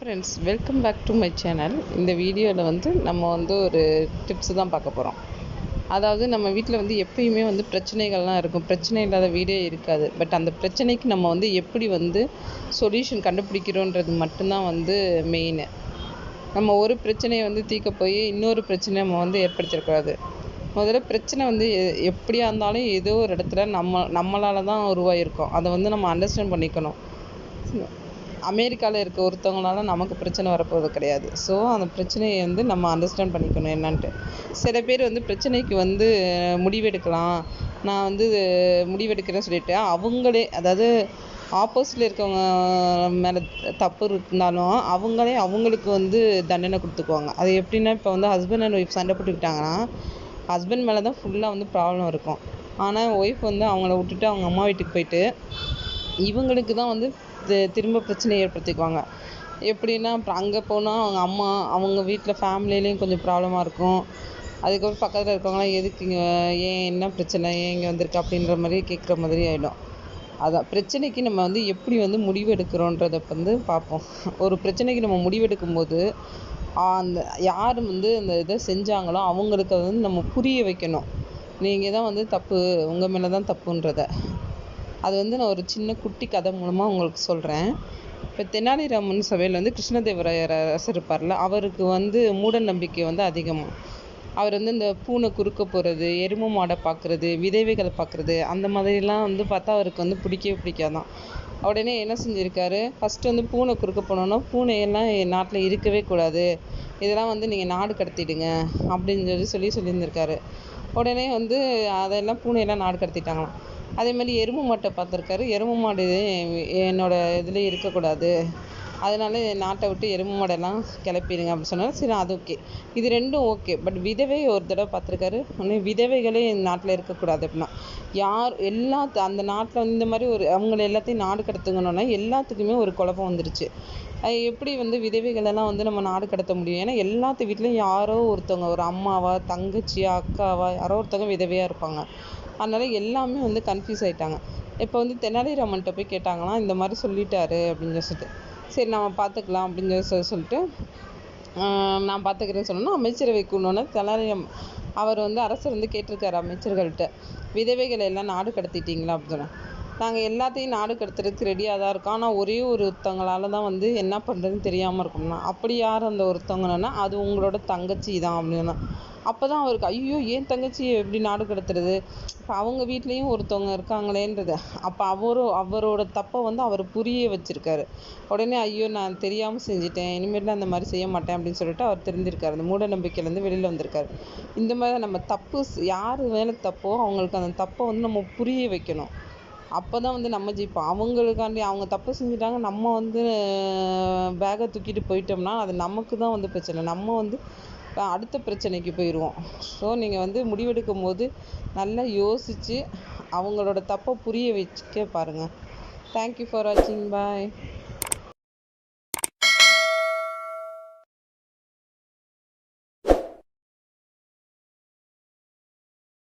Friends, welcome back to my channel. இந்த வீடியோவில் நம்ம ஒரு டிப்ஸ் தான் பார்க்க போகிறோம். அதாவது நம்ம வீட்டில் எப்பயுமே பிரச்சனைகள்லாம் இருக்கும். பிரச்சனை இல்லாத வீடே இருக்காது. பட் அந்த பிரச்சனைக்கு நம்ம எப்படி சொல்யூஷன் கண்டுபிடிக்கிறோன்றது மட்டும்தான் மெயின். நம்ம ஒரு பிரச்சனையை தீர்க்க போய் இன்னொரு பிரச்சனை நம்ம ஏற்படுத்திடக்கூடாது. முதல்ல பிரச்சனை எப்படியா இருந்தாலும் ஏதோ ஒரு இடத்துல நம்மளால தான் உருவாகிருக்கும். அதை நம்ம அண்டர்ஸ்டாண்ட் பண்ணிக்கணும். அமெரிக்காவில் இருக்க ஒருத்தவங்களால நமக்கு பிரச்சனை வரப்போவது கிடையாது. ஸோ அந்த பிரச்சனையை நம்ம அண்டர்ஸ்டாண்ட் பண்ணிக்கணும் என்னன்ட்டு. சில பேர் பிரச்சனைக்கு முடிவெடுக்கலாம். நான் முடிவெடுக்கிறேன்னு சொல்லிட்டு அவங்களே, அதாவது ஆப்போசிட்டில் இருக்கவங்க மேலே தப்பு இருந்தாலும் அவங்களே அவங்களுக்கு தண்டனை கொடுத்துக்குவாங்க. அது எப்படின்னா, இப்போ ஹஸ்பண்ட் அண்ட் ஒய்ஃப் சண்டை போட்டுக்கிட்டாங்கன்னா ஹஸ்பண்ட் மேலே தான் ஃபுல்லாக ப்ராப்ளம் இருக்கும். ஆனால் ஒய்ஃப் அவங்கள விட்டுட்டு அவங்க அம்மா வீட்டுக்கு போயிட்டு இவங்களுக்கு தான் திரும்ப பிரச்சனை ஏற்படுத்திக்குவாங்க. எப்படின்னா, அப்புறம் அங்கே போனால் அவங்க அம்மா, அவங்க வீட்டில் ஃபேமிலியிலையும் கொஞ்சம் ப்ராப்ளமாக இருக்கும். அதுக்கப்புறம் பக்கத்தில் இருக்கவங்களாம் எதுக்கு இங்கே, ஏன் என்ன பிரச்சனை, ஏன் இங்கே வந்திருக்கு அப்படின்ற மாதிரி கேட்குற மாதிரி ஆகிடும். அதான் பிரச்சனைக்கு நம்ம எப்படி முடிவு எடுக்கிறோன்றதை பார்ப்போம். ஒரு பிரச்சனைக்கு நம்ம முடிவெடுக்கும் போது அந்த யார் அந்த இதை செஞ்சாங்களோ அவங்களுக்கு நம்ம புரிய வைக்கணும். நீங்கள் தான் தப்பு, உங்கள் மேலே தான் தப்புன்றதை. அது நான் ஒரு சின்ன குட்டி கதை மூலமாக உங்களுக்கு சொல்கிறேன். இப்போ தெனாலிராமன் சபையில் கிருஷ்ணதேவராயர் அரசர் இருப்பார்ல, அவருக்கு மூட நம்பிக்கை அதிகமாக. அவர் இந்த பூனை குறுக்க போகிறது, எருமை மாடை பார்க்குறது, விதவைகளை பார்க்குறது, அந்த மாதிரிலாம் பார்த்தா அவருக்கு பிடிக்கவே பிடிக்காதான். உடனே என்ன செஞ்சுருக்காரு, ஃபஸ்ட்டு பூனை குறுக்க போனோன்னா பூனையெல்லாம் என் நாட்டில் இருக்கவே கூடாது, இதெல்லாம் நீங்கள் நாடு கடத்திடுங்க அப்படின்னு சொல்லியிருந்திருக்காரு. உடனே அதெல்லாம் பூனையெல்லாம் நாடு கடத்திட்டாங்களாம். அதே மாதிரி எருமை மாட்டை பார்த்துருக்காரு. எருமை மாடு என்னோட இதில் இருக்கக்கூடாது, அதனால நாட்டை விட்டு எருமை மாடெல்லாம் கிளப்பிடுங்க அப்படின்னு சொன்னாலும் சரி, அது ஓகே. இது ரெண்டும் ஓகே. பட் விதவை ஒரு தடவை பார்த்துருக்காரு. ஒன்று விதவைகளே நாட்டில் இருக்கக்கூடாது அப்படின்னா, யார் அந்த நாட்டில் இந்த மாதிரி அவங்கள எல்லாத்தையும் நாடு கடத்துங்கன்னொன்னா எல்லாத்துக்குமே ஒரு குழப்பம் வந்துருச்சு. எப்படி விதவைகளெல்லாம் நம்ம நாடு கடத்த முடியும்? ஏன்னா எல்லாத்து வீட்லேயும் யாரோ ஒருத்தவங்க, ஒரு அம்மாவா, தங்கச்சியா, அக்காவா, யாரோ ஒருத்தவங்க விதவையாக இருப்பாங்க. அதனால் எல்லாமே கன்ஃபியூஸ் ஆகிட்டாங்க. இப்போ தெனாலிராமன்கிட்ட போய் கேட்டாங்கன்னா, இந்த மாதிரி சொல்லிட்டாரு அப்படின்னு சொல்லிட்டு, சரி நம்ம பார்த்துக்கலாம் அப்படின்னு சொல்லிட்டு நான் பார்த்துக்கிறேன்னு சொன்னோன்னா அமைச்சரவை கூடனோன்னே அவர் அரசர் கேட்டிருக்காரு அமைச்சர்கள்ட்ட, விதவைகளை எல்லாம் நாடு கடத்திட்டீங்களா அப்படின்னு சொன்னேன். நாங்கள் எல்லாத்தையும் நாடு கடத்துறதுக்கு ரெடியாக தான் இருக்கோம், ஆனால் ஒரே ஒருத்தவங்களால தான் என்ன பண்ணுறதுன்னு தெரியாமல் இருக்கணும்னா, அப்படி யார் அந்த ஒருத்தவங்கன்னா, அது உங்களோட தங்கச்சி தான் அப்படின்னா. அப்போ தான் அவருக்கு, ஐயோ ஏன் தங்கச்சியை எப்படி நாடு கடத்துறது, இப்போ அவங்க வீட்லேயும் ஒருத்தவங்க இருக்காங்களேன்றது. அப்போ அவரோட தப்பை அவர் புரிய வச்சுருக்காரு. உடனே ஐயோ நான் தெரியாமல் செஞ்சுட்டேன், இனிமேல் அந்த மாதிரி செய்ய மாட்டேன் அப்படின்னு சொல்லிட்டு அவர் தெரிஞ்சிருக்காரு. அந்த மூட நம்பிக்கையிலேருந்து வெளியில் வந்திருக்காரு. இந்த மாதிரி நம்ம தப்பு யார் மேலே தப்போ அவங்களுக்கு அந்த தப்பை நம்ம புரிய வைக்கணும். அப்போ தான் நம்ம ஜெயிப்போம். அவங்களுக்காண்டி அவங்க தப்பு செஞ்சுட்டாங்க, நம்ம பேக்கை தூக்கிட்டு போயிட்டோம்னா அது நமக்கு தான் பிரச்சனை. நம்ம அடுத்த பிரச்சனைக்கு போயிடுவோம். ஸோ நீங்கள் முடிவெடுக்கும் போது நல்லா யோசித்து அவங்களோட தப்பை புரிய வச்சுக்க பாருங்கள். தேங்க்யூ ஃபார் வாட்சிங். பாய்.